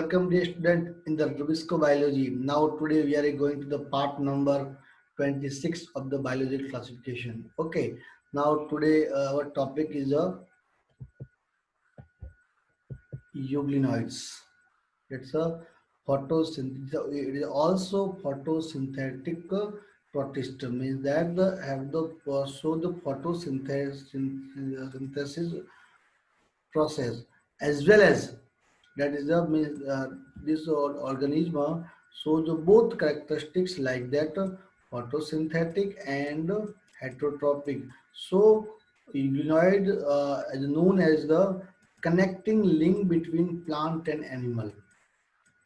Welcome dear student in the Rubisco Biology. Now today we are going to the part number 26 of the biology classification. Okay, now today our topic is euglenoids. It's a photosynthetic. It is also photosynthetic protist. Means that the have the so the photosynthesis process as well as that is the means this organism shows the both characteristics like that photosynthetic and heterotrophic. So euglenoid is known as the connecting link between plant and animal.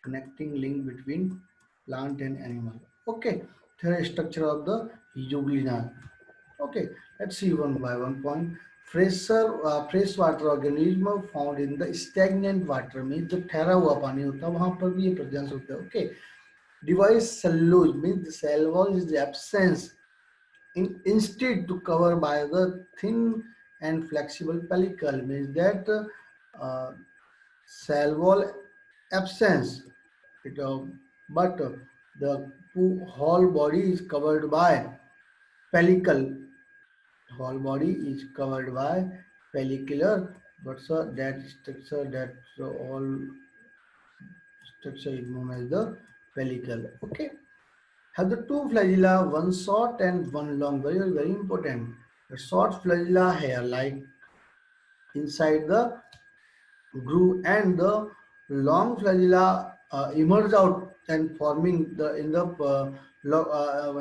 Connecting link between plant and animal. Okay, the structure of the euglena. Okay, let's see one by one point. Freshwater organism found in the stagnant water means जो ठहरा हुआ पानी होता है वहां पर भी ये प्रेजेंस होता है. Okay, device cellulose means the cell wall is the absence instead to cover by the thin and flexible pellicle means that cell wall absence. It, but the whole body is covered by pellicle. Whole body is covered by pellicular, but that structure, that all structure is known as the pellicle. Okay, have the two flagella, one short and one long. Very important. The short flagella here, like inside the groove, and the long flagella emerge out and forming the in the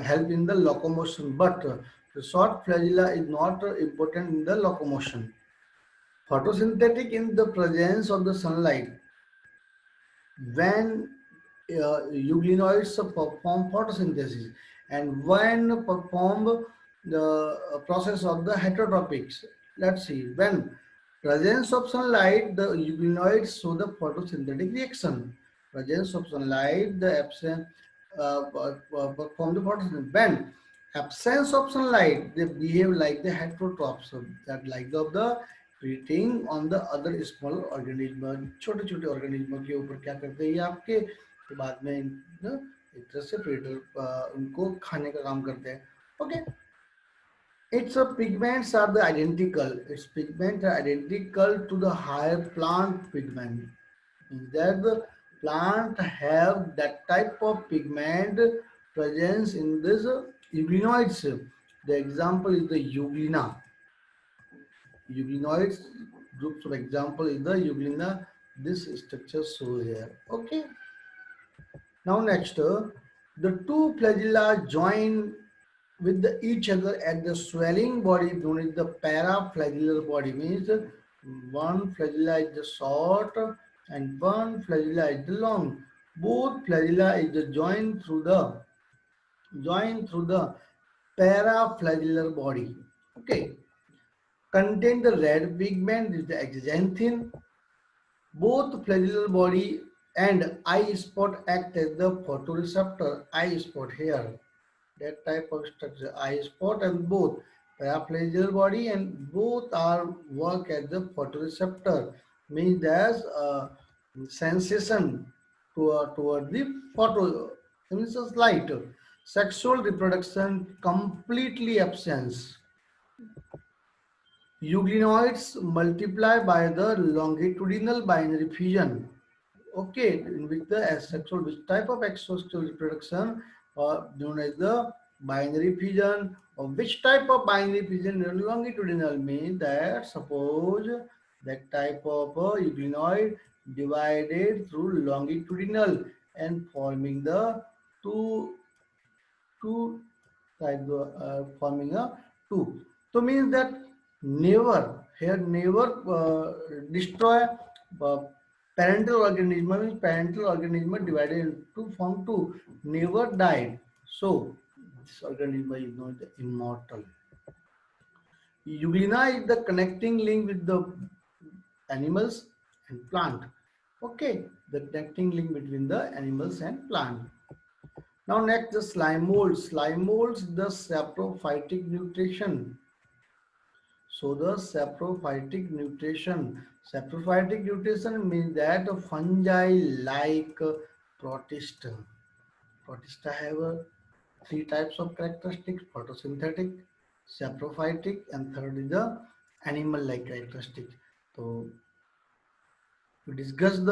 help in the locomotion. But the short flagella is not important in the locomotion. Photosynthetic in the presence of the sunlight. When euglenoids perform photosynthesis and when perform the process of the heterotropics. Let's see, when presence of sunlight, the euglenoids show the photosynthetic reaction. Presence of sunlight, the absence perform the photosynthesis. When absence of sunlight, they behave like the heterotrophs, that like the printing on the other small organism. छोटे छोटे organism के ऊपर क्या करते हैं ये आपके तो बाद में एक तरह से प्रीडेटर उनको खाने का काम करते हैं. Okay, its pigments are the identical. Its pigments are identical to the higher plant pigment. Means that the plant have that type of pigment presence in this euglenoids. The example is the euglena. Euglenoids groups of example is the euglena. This structure shows here. Okay. Now next, the two flagella join with each other at the swelling body known as the paraflagellar body. Means one flagella is the short and one flagella is the long. Both flagella is the joined through the paraflagellar body. Okay. Contain the red pigment is the axanthin. Both flagellar body and eye spot act as the photoreceptor. Eye spot here, that type of structure, eye spot, and both paraflagellar body and both are work as the photoreceptor. Means there's a sensation toward the photo. Means light. Sexual reproduction completely absence. Euglenoids multiply by the longitudinal binary fission. Okay, in which the asexual, which type of asexual reproduction known as the binary fission, or which type of binary fission longitudinal means that suppose that type of euglenoid divided through longitudinal and forming the two type forming a two. So means that never destroy parental organism. Means parental organism divided into form two, never died. So this organism is known as immortal. Euglena is the connecting link with the animals and plant. Okay, the connecting link between the animals and plant. Now next, the slime molds. Slime molds the saprophytic nutrition. So the saprophytic nutrition means that fungi like protista. Protista have three types of characteristics: photosynthetic, saprophytic, and third is the animal-like characteristics. So we discussed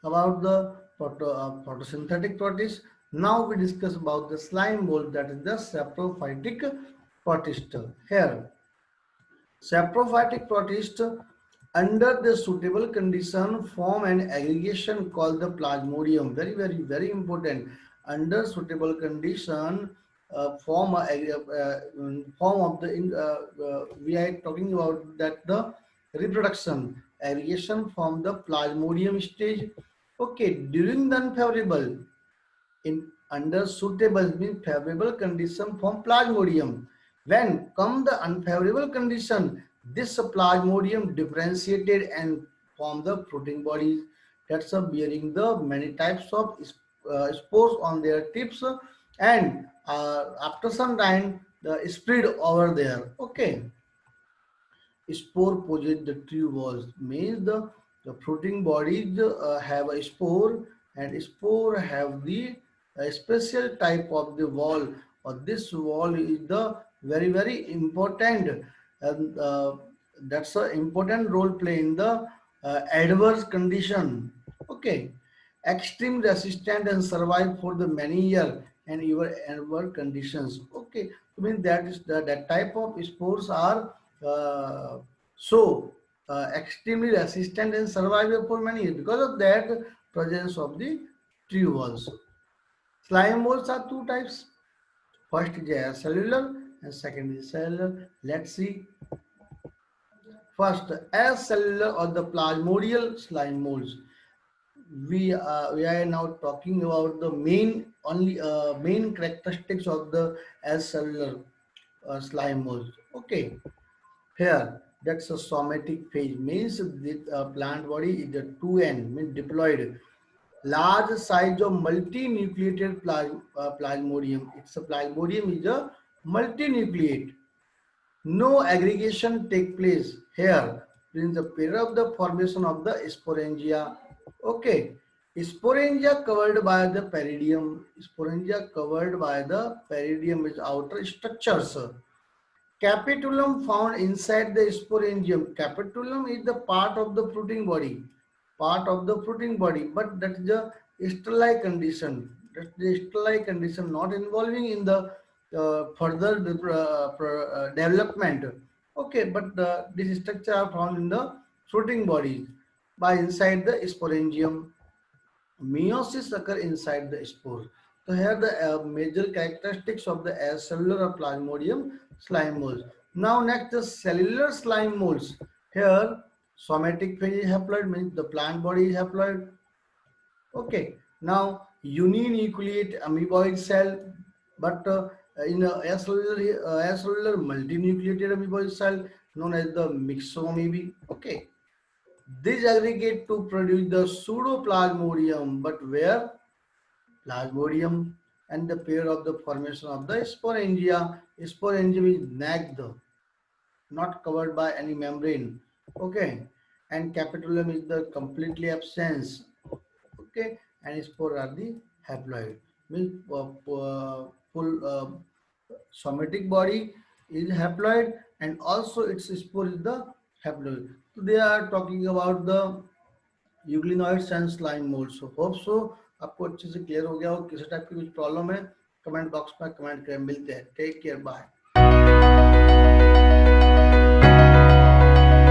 about the photosynthetic protists. Now we discuss about the slime mold, that is the saprophytic protist. Here, saprophytic protist under the suitable condition form an aggregation called the plasmodium. Very important. Under suitable condition, form of the we are talking about that the reproduction aggregation from the plasmodium stage. Okay, during the unfavorable, in under suitable means favorable condition from plasmodium. When come the unfavorable condition, this plasmodium differentiated and form the fruiting bodies, that's bearing the many types of spores on their tips, and after some time the spread over there. Okay, spore possess the true walls means the fruiting bodies have a spore, and spore have the special type of the wall, or this wall is the very important, and that's an important role play in the adverse condition. Okay, extreme resistant and survive for the many year and even adverse conditions. Okay, I mean that is that type of spores are uh, so extremely resistant and survival for many years because of that presence of the tree walls. Slime molds are two types. First is cellular and second is cellular. Let's see. First, cellular or the plasmodial slime molds. We are now talking about the main characteristics of the cellular slime molds. Okay. Here, that's a somatic phase, means the plant body is a 2N, means diploid. Large size of multinucleated plasmodium. It's a plasmodium is a multinucleate. No aggregation take place here during the period of the formation of the sporangia. Okay. Sporangia covered by the peridium. Sporangia covered by the peridium is outer structures. Capitulum found inside the sporangium. Capitulum is the part of the fruiting body. Part of the fruiting body, but that is the stellate condition. That's the stellate condition, not involving in the further development. Okay, but this structure are found in the fruiting body by inside the sporangium. Meiosis occur inside the spore. So here the major characteristics of the acellular plasmodium slime molds. Now next the cellular slime molds. Here somatic phase is haploid, means the plant body is haploid. Okay. Now uninucleate amoeboid cell, but in acellular multinucleated amoeboid cell known as the myxoamoeba. Okay. These aggregate to produce the pseudoplasmodium, but where plasmodium and the pair of the formation of the sporangia. Sporangium is naked, not covered by any membrane. Okay, and capitulum is the completely absence. Okay, and spore are the haploid. Means full somatic body is haploid, and also its spore is the haploid. So they are talking about the euglenoids and slime mould. So hope so आपको अच्छे से clear हो गया हो. किसी type की कुछ problem है कमेंट बॉक्स में कमेंट करें. मिलते हैं. Take care. बाय.